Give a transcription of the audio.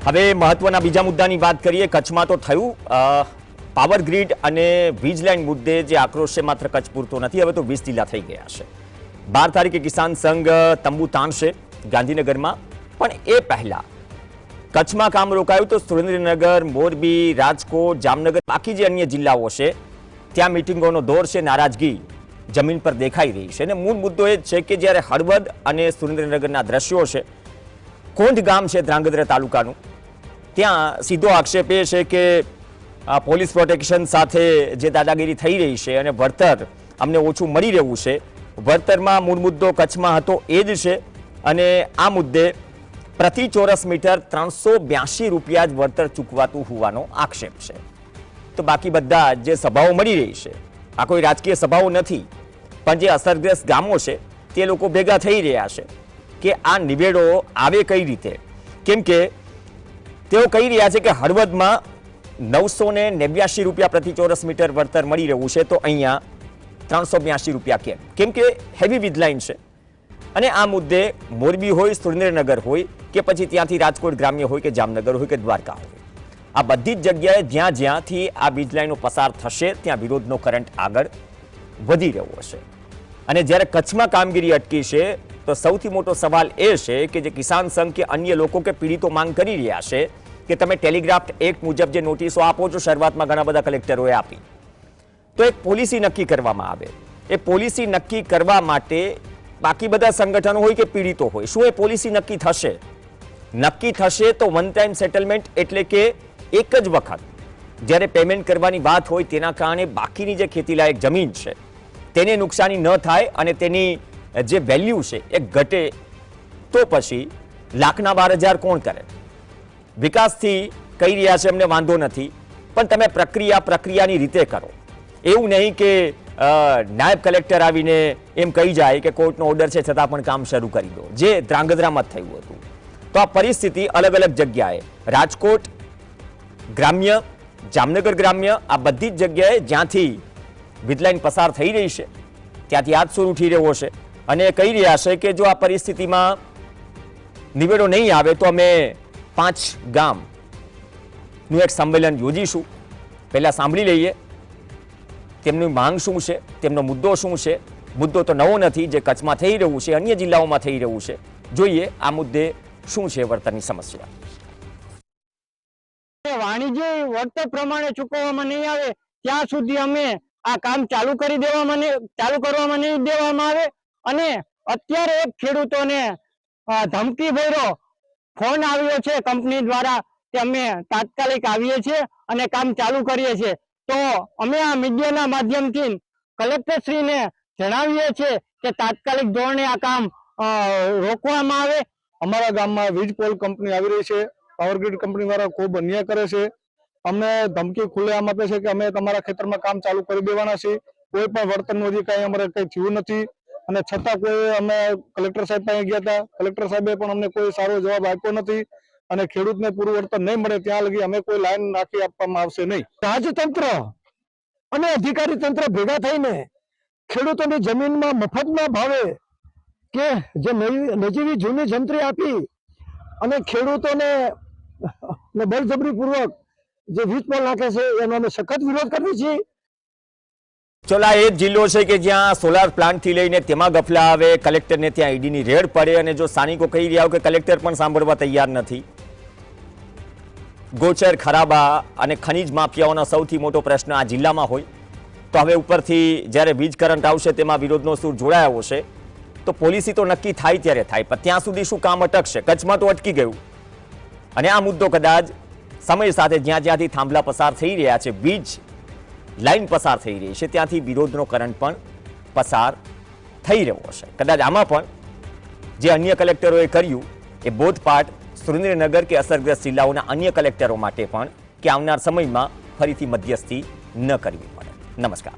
હવે મહત્વના બીજા મુદ્દાની વાત કરીએ। કચ્છમાં તો થયું પાવર ગ્રીડ અને વીજ લાઇન મુદ્દે જે આક્રોશ છે માત્ર કચ્છ પૂરતો નથી, હવે તો 20 જિલ્લા થઈ ગયા છે। 12 તારીખે કિસાન સંઘ તંબુ તાણશે ગાંધીનગરમાં, પણ એ પહેલા કચ્છમાં કામ રોકાયું તો સુરેન્દ્રનગર, મોરબી, રાજકોટ, જામનગર, બાકી જે અન્ય જિલ્લાઓ છે ત્યાં મિટિંગોનો દોર છે। નારાજગી જમીન પર દેખાઈ રહી છે અને મૂળ મુદ્દો એ છે કે જ્યારે હળવદ અને સુરેન્દ્રનગરના દ્રશ્યો છે, કોંઢ ગામ છે ધ્રાંગધ્રા તાલુકાનું, ત્યાં સીધો આક્ષેપ એ છે કે પોલીસ પ્રોટેક્શન સાથે જે દાદાગીરી થઈ રહી છે અને વળતર અમને ઓછું મળી રહ્યું છે। વળતરમાં મૂળ મુદ્દો કચ્છમાં હતો એ જ છે અને આ મુદ્દે પ્રતિ ચોરસ મીટર 382 રૂપિયા જ વળતર ચૂકવાતું હોવાનો આક્ષેપ છે। તો બાકી બધા જે સભાઓ મળી રહી છે, આ કોઈ રાજકીય સભાઓ નથી, પણ જે અસરગ્રસ્ત ગામો છે તે લોકો ભેગા થઈ રહ્યા છે કે આ નિવેડો આવે કઈ રીતે, કેમ કે તેઓ કહી રહ્યા છે કે હળવદમાં 989 રૂપિયા પ્રતિ ચોરસ મીટર વળતર મળી રહ્યું છે, તો અહીંયા 382 રૂપિયા કેમ કે હેવી વીજ લાઇન છે। અને આ મુદ્દે મોરબી હોય, સુરેન્દ્રનગર હોય કે પછી ત્યાંથી રાજકોટ ગ્રામ્ય હોય કે જામનગર હોય કે દ્વારકા હોય, આ બધી જ જગ્યાએ જ્યાં જ્યાંથી આ વીજ લાઇનો પસાર થશે ત્યાં વિરોધનો કરંટ આગળ વધી રહ્યો છે। અને જ્યારે કચ્છમાં કામગીરી અટકી છે તો સૌથી મોટો સવાલ એ છે કે જે કિસાન સંઘ કે અન્ય લોકો કે પીડિતો માંગ કરી રહ્યા છે કે તમે ટેલિગ્રાફ એક્ટ મુજબ જે નોટિસો આપો છો, શરૂઆતમાં ઘણા બધા કલેક્ટરોએ આપી, તો એક પોલિસી નક્કી કરવામાં આવે। એ પોલિસી નક્કી કરવા માટે બાકી બધા સંગઠનો હોય કે પીડિતો હોય, શું એ પોલિસી નક્કી થશે? નક્કી થશે તો વન ટાઈમ સેટલમેન્ટ, એટલે કે એક જ વખત જ્યારે પેમેન્ટ કરવાની વાત હોય તેના કારણે બાકીની જે ખેતીલાયક જમીન છે તેને નુકસાની ન થાય અને તેની જે વેલ્યુ છે એ ઘટે, તો પછી લાખના 12,000 કોણ કરે? વિકાસથી કહી રહ્યા છે અમને વાંધો નથી, પણ તમે પ્રક્રિયાની રીતે કરો। એવું નહીં કે નાયબ કલેક્ટર આવીને એમ કહી જાય કે કોર્ટનો ઓર્ડર છે છતાં પણ કામ શરૂ કરી દો, જે ધ્રાંગધ્રામાં થયું હતું। તો આ પરિસ્થિતિ અલગ અલગ જગ્યાએ, રાજકોટ ગ્રામ્ય, જામનગર ગ્રામ્ય, આ બધી જ જગ્યાએ જ્યાંથી વીજ લાઇન પસાર થઈ રહી છે ત્યાંથી આજ સુર ઉઠી રહ્યો છે અને કહી રહ્યા છે કે જો આ પરિસ્થિતિમાં નિવેડો નહીં આવે તો અમે 5 ગામનું એક સંમેલન યોજીશું। પહેલા સાંભળી લઈએ તેમની માંગ શું છે, તેમનો મુદ્દો શું છે। મુદ્દો તો નવો નથી, જે કચ્છમાં થઈ રહ્યું છે, અન્ય જિલ્લાઓમાં થઈ રહ્યું છે। જોઈએ આ મુદ્દે શું છે વળતરની સમસ્યા। વાણિજ્ય વળતર પ્રમાણે ચૂકવવામાં નહીં આવે ત્યાં સુધી અમે આ કામ ચાલુ કરવામાં નહીં દેવામાં આવે। અને અત્યારે એક ખેડૂતોને ધમકી ભર્યો ફોન આવ્યો છે કંપની દ્વારા કે અમે તાત્કાલિક આવીએ છીએ અને કામ ચાલુ કરીએ છીએ, તો અમે આ મીડિયાના માધ્યમથી કલેક્ટરશ્રીને જણાવીએ છીએ કે તાત્કાલિક ધોરણે આ કામ રોકવામાં આવે। અમારા ગામમાં વીજ પોલ કંપની આવી રહી છે, પાવર ગ્રીડ કંપની વાળા ખૂબ અન્યાય કરે છે। અમને ધમકી ખુલ્લેઆમ આપે છે કે અમે તમારા ખેતરમાં કામ ચાલુ કરી દેવાના છીએ। કોઈ પણ વળતરનું હજી કાંઈ અમારે કંઈ થયું નથી અને છતાં કોઈ અમે કલેક્ટર સાહેબ પાસે ગયા હતા, કલેક્ટર સાહેબે પણ અમને કોઈ સારો જવાબ આપ્યો નથી અને ખેડૂતને પૂરું વળતર નહીં મળે ત્યાં લગી અમે કોઈ લાઈન નાખી આપવામાં આવશે નહીં। રાજતંત્ર અને અધિકારી તંત્ર ભેગા થઈને ખેડૂતોની જમીનમાં મફતના ભાવે કે જે નજીવી જૂની જંત્રી આપી અને ખેડૂતોને બળજબરી પૂર્વક જે વીજ પોલ નાખે છે એનો અમે સખત વિરોધ કરીએ છીએ। ચોલા એ જિલ્લો છે કે જ્યાં સોલાર પ્લાન્ટથી લઈને તેમાં ગફલા આવે, કલેક્ટરને ત્યાં ઈડીની રેડ પડે અને જો સ્થાનિકો કહી રહ્યા હોય કે કલેક્ટર પણ સાંભળવા તૈયાર નથી। ગોચર ખરાબા અને ખનીજ માફિયાઓનો સૌથી મોટો પ્રશ્ન આ જિલ્લામાં હોય, તો હવે ઉપરથી જ્યારે વીજ કરંટ આવશે તેમાં વિરોધનો સૂર જોડાયો છે, તો પોલિસી તો નક્કી થાય ત્યારે થાય, પણ ત્યાં સુધી શું કામ અટકશે? કચ્છમાં તો અટકી ગયું અને આ મુદ્દો કદાચ સમય સાથે જ્યાં જ્યાંથી થાંભલા પસાર થઈ રહ્યા છે, વીજ લાઇન પસાર થઈ રહી છે, ત્યાંથી વિરોધનો કરંટ પણ પસાર થઈ રહ્યો છે। કદાચ આમાં પણ જે અન્ય કલેક્ટરોએ કર્યું એ બોધપાઠ સુરેન્દ્રનગર કે અસરગ્રસ્ત જિલ્લાઓના અન્ય કલેક્ટરો માટે પણ કે આવનાર સમયમાં ફરીથી મધ્યસ્થી ન કરવી પડે। નમસ્કાર।